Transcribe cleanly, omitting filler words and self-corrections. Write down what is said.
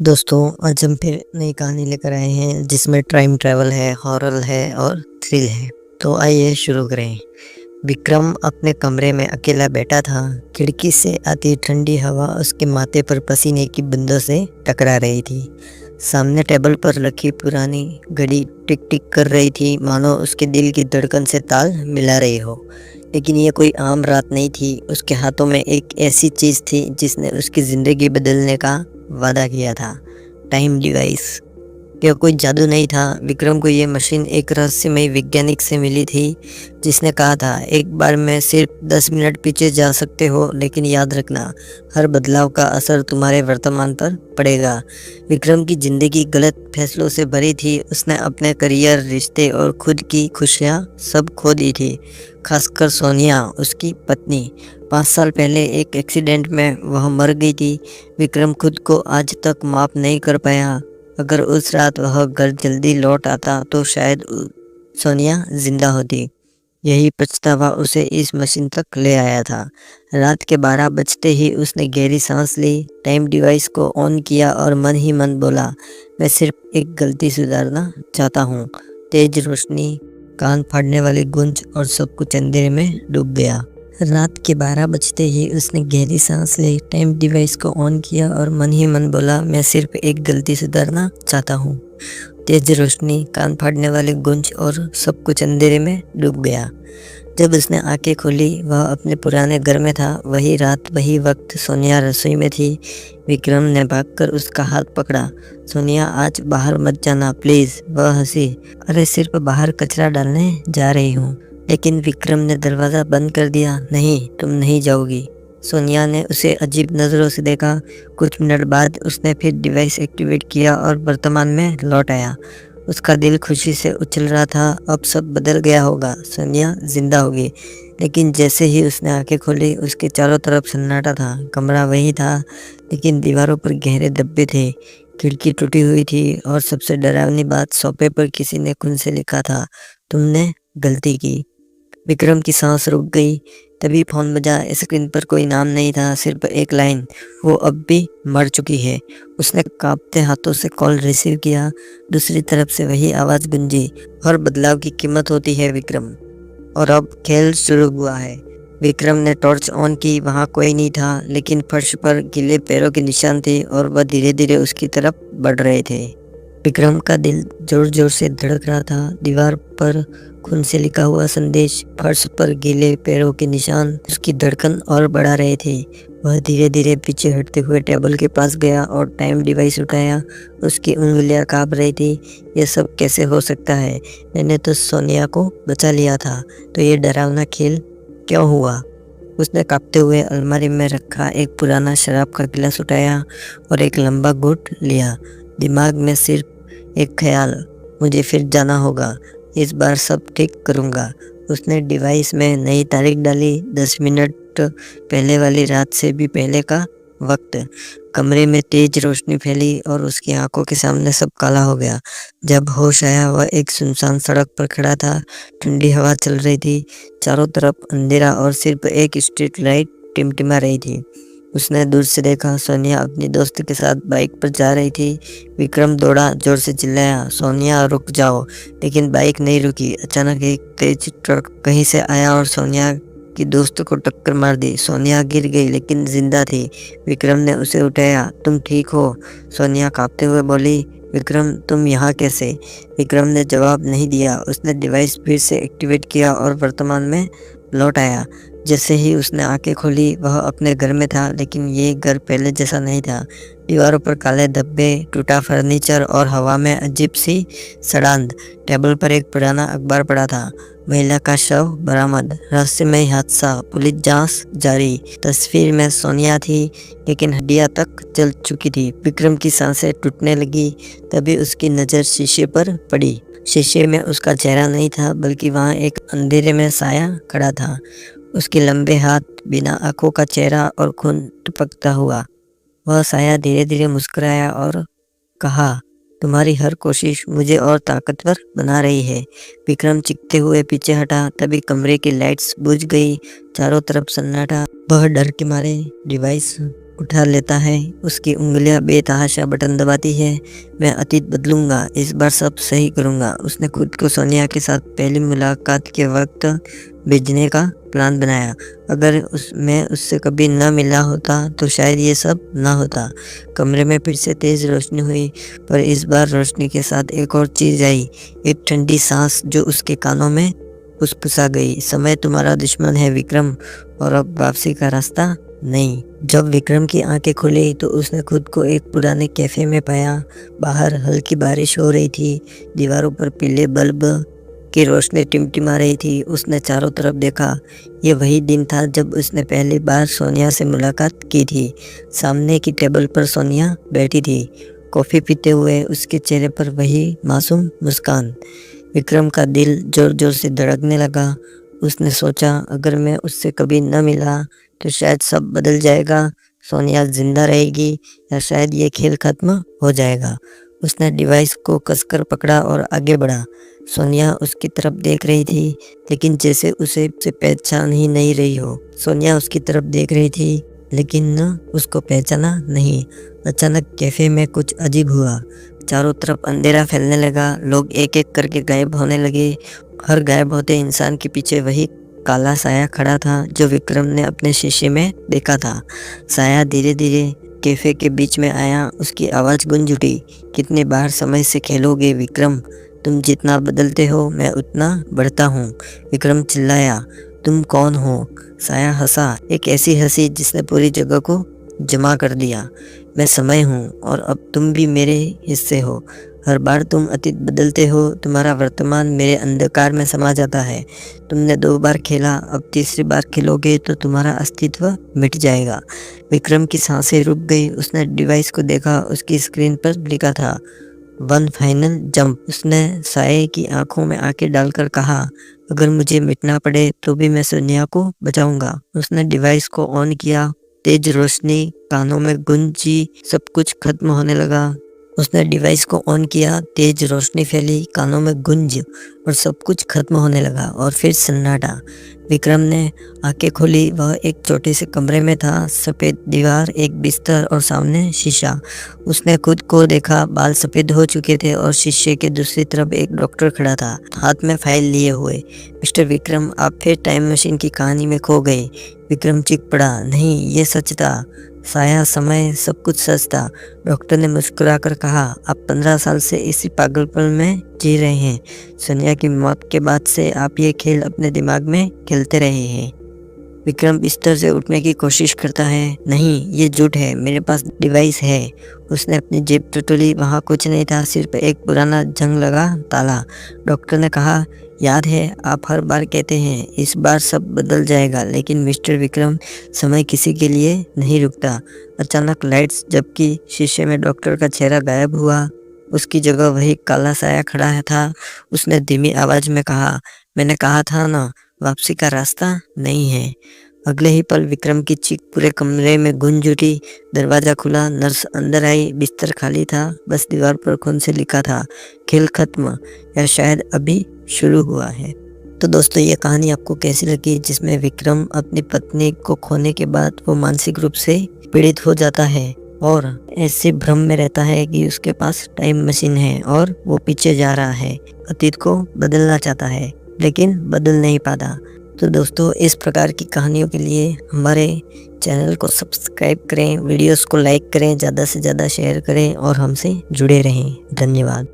दोस्तों, आज हम फिर नई कहानी लेकर आए हैं जिसमें टाइम ट्रैवल है, हॉरर है और थ्रिल है। तो आइए शुरू करें। विक्रम अपने कमरे में अकेला बैठा था। खिड़की से आती ठंडी हवा उसके माथे पर पसीने की बूंदों से टकरा रही थी। सामने टेबल पर रखी पुरानी घड़ी टिक टिक कर रही थी, मानो उसके दिल की धड़कन से ताल मिला रही हो। लेकिन ये कोई आम रात नहीं थी। उसके हाथों में एक ऐसी चीज़ थी जिसने उसकी ज़िंदगी बदलने का वादा किया था। Time device. यह कोई जादू नहीं था। विक्रम को ये मशीन एक रहस्यमय वैज्ञानिक से मिली थी जिसने कहा था, एक बार में सिर्फ 10 मिनट पीछे जा सकते हो, लेकिन याद रखना हर बदलाव का असर तुम्हारे वर्तमान पर पड़ेगा। विक्रम की ज़िंदगी गलत फैसलों से भरी थी। उसने अपने करियर, रिश्ते और खुद की खुशियाँ सब खो दी थी। खासकर सोनिया, उसकी पत्नी। 5 साल पहले एक एक्सीडेंट में वह मर गई थी। विक्रम खुद को आज तक माफ़ नहीं कर पाया। अगर उस रात वह घर जल्दी लौट आता तो शायद सोनिया जिंदा होती। यही पछतावा उसे इस मशीन तक ले आया था। रात के 12 बजते ही उसने गहरी सांस ली, टाइम डिवाइस को ऑन किया और मन ही मन बोला, मैं सिर्फ एक गलती सुधारना चाहता हूँ। तेज रोशनी, कान फाड़ने वाली गूंज और सब कुछ अंधेरे में डूब गया। रात के 12 बजते ही उसने गहरी सांस ली, टाइम डिवाइस को ऑन किया और मन ही मन बोला, मैं सिर्फ एक गलती सुधारना चाहता हूँ। तेज रोशनी, कान फाड़ने वाली गूंज और सब कुछ अंधेरे में डूब गया। जब उसने आंखें खोली, वह अपने पुराने घर में था। वही रात, वही वक्त। सोनिया रसोई में थी। विक्रम ने भागकर उसका हाथ पकड़ा। सोनिया, आज बाहर मत जाना प्लीज़। वह हंसी, अरे सिर्फ बाहर कचरा डालने जा रही हूँ। लेकिन विक्रम ने दरवाज़ा बंद कर दिया। नहीं, तुम नहीं जाओगी। सोनिया ने उसे अजीब नज़रों से देखा। कुछ मिनट बाद उसने फिर डिवाइस एक्टिवेट किया और वर्तमान में लौट आया। उसका दिल खुशी से उछल रहा था। अब सब बदल गया होगा, सोनिया जिंदा होगी। लेकिन जैसे ही उसने आंखें खोली, उसके चारों तरफ सन्नाटा था। कमरा वही था, लेकिन दीवारों पर गहरे धब्बे थे। खिड़की टूटी हुई थी और सबसे डरावनी बात, सोफे पर किसी ने खून से लिखा था, तुमने गलती की। विक्रम की सांस रुक गई। तभी फोन बजा। स्क्रीन पर कोई नाम नहीं था, सिर्फ एक लाइन, वो अब भी मर चुकी है। उसने कांपते हाथों से कॉल रिसीव किया। दूसरी तरफ से वही आवाज़ गूंजी, हर बदलाव की कीमत होती है विक्रम। और अब खेल शुरू हुआ है। विक्रम ने टॉर्च ऑन की। वहाँ कोई नहीं था, लेकिन फर्श पर गीले पैरों के निशान थे और वह धीरे धीरे उसकी तरफ बढ़ रहे थे। विक्रम का दिल जोर जोर से धड़क रहा था। दीवार पर खून से लिखा हुआ संदेश, फर्श पर गीले पैरों के निशान उसकी धड़कन और बढ़ा रहे थे। वह धीरे धीरे पीछे हटते हुए टेबल के पास गया और टाइम डिवाइस उठाया। उसकी उंगलियां कांप रही थी। यह सब कैसे हो सकता है? मैंने तो सोनिया को बचा लिया था, तो ये डरावना खेल क्यों हुआ? उसने कांपते हुए अलमारी में रखा एक पुराना शराब का गिलास उठाया और एक लंबा घूंट लिया। दिमाग में सिर्फ एक ख्याल, मुझे फिर जाना होगा, इस बार सब ठीक करूँगा। उसने डिवाइस में नई तारीख डाली, 10 मिनट पहले वाली रात से भी पहले का वक्त। कमरे में तेज रोशनी फैली और उसकी आंखों के सामने सब काला हो गया। जब होश आया, वह एक सुनसान सड़क पर खड़ा था। ठंडी हवा चल रही थी, चारों तरफ अंधेरा और सिर्फ एक स्ट्रीट लाइट टिमटिमा रही थी। उसने दूर से देखा, सोनिया अपनी दोस्त के साथ बाइक पर जा रही थी। विक्रम दौड़ा, जोर से चिल्लाया, सोनिया रुक जाओ। लेकिन बाइक नहीं रुकी। अचानक एक तेज ट्रक कहीं से आया और सोनिया की दोस्त को टक्कर मार दी। सोनिया गिर गई, लेकिन जिंदा थी। विक्रम ने उसे उठाया। तुम ठीक हो? सोनिया कांपते हुए बोली। विक्रम, तुम यहाँ कैसे? विक्रम ने जवाब नहीं दिया। उसने डिवाइस फिर से एक्टिवेट किया और वर्तमान में लौट आया। जैसे ही उसने आंखें खोली, वह अपने घर में था, लेकिन ये घर पहले जैसा नहीं था। दीवारों पर काले धब्बे, टूटा फर्नीचर और हवा में अजीब सी सड़ांध। टेबल पर एक पुराना अखबार पड़ा था। महिला का शव बरामद, रहस्यमय हादसा, पुलिस जांच जारी। तस्वीर में सोनिया थी, लेकिन हड्डियां तक जल चुकी थी। विक्रम की सांसें टूटने लगी। तभी उसकी नज़र शीशे पर पड़ी। शीशे में उसका चेहरा नहीं था, बल्कि वहाँ एक अंधेरे में साया खड़ा था। उसके लंबे हाथ, बिना आंखों का चेहरा और खून टपकता हुआ। वह साया धीरे धीरे मुस्कुराया और कहा, तुम्हारी हर कोशिश मुझे और ताकतवर बना रही है। विक्रम चीखते हुए पीछे हटा। तभी कमरे की लाइट्स बुझ गई। चारों तरफ सन्नाटा। वह डर के मारे डिवाइस उठा लेता है। उसकी उंगलियां बेतहाशा बटन दबाती है। मैं अतीत बदलूंगा, इस बार सब सही करूंगा। उसने खुद को सोनिया के साथ पहली मुलाकात के वक्त भेजने का प्लान बनाया। अगर मैं उससे कभी न मिला होता तो शायद ये सब ना होता। कमरे में फिर से तेज रोशनी हुई, पर इस बार रोशनी के साथ एक और चीज आई, एक ठंडी सांस जो उसके कानों में फुसफुसा गई। समय तुम्हारा दुश्मन है विक्रम, और अब वापसी का रास्ता नहीं। जब विक्रम की आंखें खुली तो उसने खुद को एक पुराने कैफे में पाया। बाहर हल्की बारिश हो रही थी, दीवारों पर पीले बल्ब की रोशनी टिमटिमा रही थी। उसने चारों तरफ देखा। ये वही दिन था जब उसने पहली बार सोनिया से मुलाकात की थी। सामने की टेबल पर सोनिया बैठी थी, कॉफ़ी पीते हुए, उसके चेहरे पर वही मासूम मुस्कान। विक्रम का दिल जोर जोर से धड़कने लगा। उसने सोचा, अगर मैं उससे कभी न मिला तो शायद सब बदल जाएगा। सोनिया जिंदा रहेगी, या शायद ये खेल खत्म हो जाएगा। उसने डिवाइस को कसकर पकड़ा और आगे बढ़ा। सोनिया उसकी तरफ देख रही थी, लेकिन जैसे उसे पहचान ही नहीं रही हो। सोनिया उसकी तरफ देख रही थी, लेकिन न उसको पहचाना नहीं। अचानक कैफे में कुछ अजीब हुआ। चारों तरफ अंधेरा फैलने लगा, लोग एक एक करके गायब होने लगे। हर गायब होते इंसान के पीछे वही काला साया खड़ा था जो विक्रम ने अपने शीशे में देखा था। साया धीरे धीरे कैफे के बीच में आया। उसकी आवाज़ गूंज उठी, कितने बार समय से खेलोगे विक्रम? तुम जितना बदलते हो मैं उतना बढ़ता हूँ। विक्रम चिल्लाया, तुम कौन हो? साया हंसा, एक ऐसी हंसी जिसने पूरी जगह को जमा कर दिया। मैं समय हूँ, और अब तुम भी मेरे हिस्से हो। हर बार तुम अतीत बदलते हो, तुम्हारा वर्तमान मेरे अंधकार में समा जाता है। तुमने 2 बार खेला, अब तीसरी बार खेलोगे तो तुम्हारा अस्तित्व मिट जाएगा। विक्रम की सांसें रुक गई। उसने डिवाइस को देखा, उसकी स्क्रीन पर लिखा था 1 फाइनल जंप। उसने साये की आंखों में आंखें डालकर कहा, अगर मुझे मिटना पड़े तो भी मैं सोनिया को बचाऊंगा। उसने डिवाइस को ऑन किया। तेज रोशनी कानों में गूंजी, सब कुछ खत्म होने लगा। उसने डिवाइस को ऑन किया, तेज रोशनी फैली, कानों में गूंज, और सब कुछ खत्म होने लगा। और फिर सन्नाटा। विक्रम ने आंखें खोली। वह एक छोटे से कमरे में था, सफ़ेद दीवार, एक बिस्तर और सामने शीशा। उसने खुद को देखा, बाल सफ़ेद हो चुके थे और शीशे के दूसरी तरफ एक डॉक्टर खड़ा था, हाथ में फाइल लिए हुए। मिस्टर विक्रम, आप फिर टाइम मशीन की कहानी में खो गए। विक्रम चीख पड़ा, नहीं, ये सच था। साया, समय, सब कुछ सच था। डॉक्टर ने मुस्कुराकर कहा, आप 15 साल से इसी पागलपन में जी रहे हैं। सोनिया की मौत के बाद से आप ये खेल अपने दिमाग में खेलते रहे हैं। विक्रम बिस्तर से उठने की कोशिश करता है। नहीं, ये झूठ है, मेरे पास डिवाइस है। उसने अपनी जेब टटोली, वहाँ कुछ नहीं था, सिर्फ एक पुराना जंग लगा ताला। डॉक्टर ने कहा, याद है, आप हर बार कहते हैं इस बार सब बदल जाएगा, लेकिन मिस्टर विक्रम, समय किसी के लिए नहीं रुकता। अचानक लाइट्स झपकी, शीशे में डॉक्टर का चेहरा गायब हुआ। उसकी जगह वही काला साया खड़ा था। उसने धीमी आवाज में कहा, मैंने कहा था ना, वापसी का रास्ता नहीं है। अगले ही पल विक्रम की चीख पूरे कमरे में गूंज उठी। दरवाजा खुला, नर्स अंदर आई, बिस्तर खाली था, बस दीवार पर खून से लिखा था, खेल खत्म, या शायद अभी शुरू हुआ है। तो दोस्तों, ये कहानी आपको कैसी लगी, जिसमें विक्रम अपनी पत्नी को खोने के बाद वो मानसिक रूप से पीड़ित हो जाता है और ऐसे भ्रम में रहता है कि उसके पास टाइम मशीन है और वो पीछे जा रहा है, अतीत को बदलना चाहता है लेकिन बदल नहीं पाता। तो दोस्तों, इस प्रकार की कहानियों के लिए हमारे चैनल को सब्सक्राइब करें, वीडियोस को लाइक करें, ज़्यादा से ज़्यादा शेयर करें और हमसे जुड़े रहें। धन्यवाद।